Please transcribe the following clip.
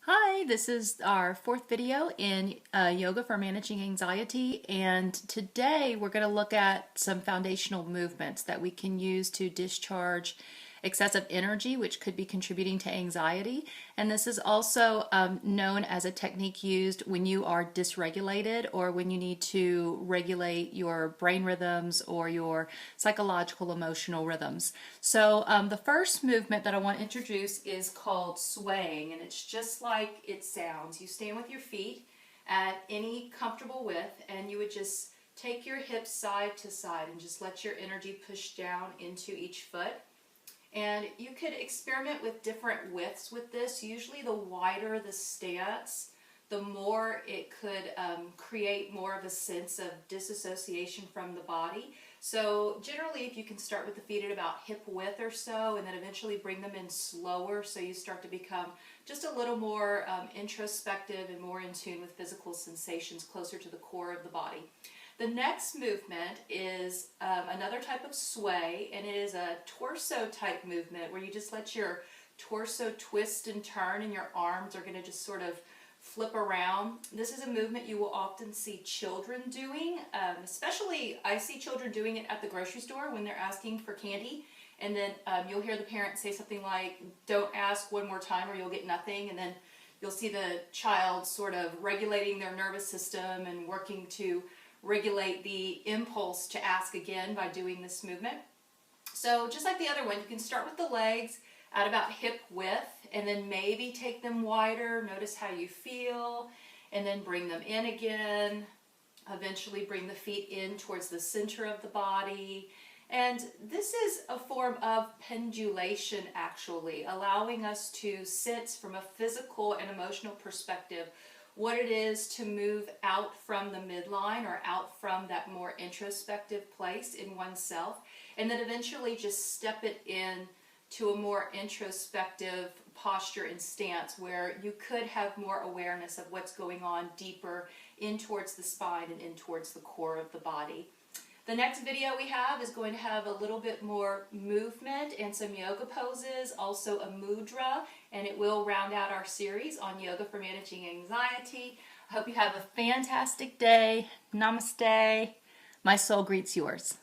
Hi, this is our fourth video in yoga for managing anxiety, and today we're going to look at some foundational movements that we can use to discharge excessive energy, which could be contributing to anxiety. And this is also known as a technique used when you are dysregulated or when you need to regulate your brain rhythms or your psychological emotional rhythms. So the first movement that I want to introduce is called swaying, and it's just like it sounds. You stand with your feet at any comfortable width, and you would just take your hips side to side and just let your energy push down into each foot. And you could experiment with different widths with this. Usually the wider the stance, the more it could create more of a sense of disassociation from the body. So generally, if you can start with the feet at about hip width or so, and then eventually bring them in slower, so you start to become just a little more introspective and more in tune with physical sensations closer to the core of the body. The next movement is another type of sway, and it is a torso type movement where you just let your torso twist and turn, and your arms are going to just sort of flip around. This is a movement you will often see children doing, especially I see children doing it at the grocery store when they're asking for candy, and then you'll hear the parent say something like, "Don't ask one more time or you'll get nothing," and then you'll see the child sort of regulating their nervous system and working to regulate the impulse to ask again by doing this movement. So just like the other one, you can start with the legs at about hip width and then maybe take them wider. Notice how you feel, and then bring them in again. Eventually bring the feet in towards the center of the body. And this is a form of pendulation, actually, allowing us to sense from a physical and emotional perspective what it is to move out from the midline or out from that more introspective place in oneself, and then eventually just step it in to a more introspective posture and stance where you could have more awareness of what's going on deeper in towards the spine and in towards the core of the body. The next video we have is going to have a little bit more movement and some yoga poses, also a mudra, and it will round out our series on yoga for managing anxiety. I hope you have a fantastic day. Namaste. My soul greets yours.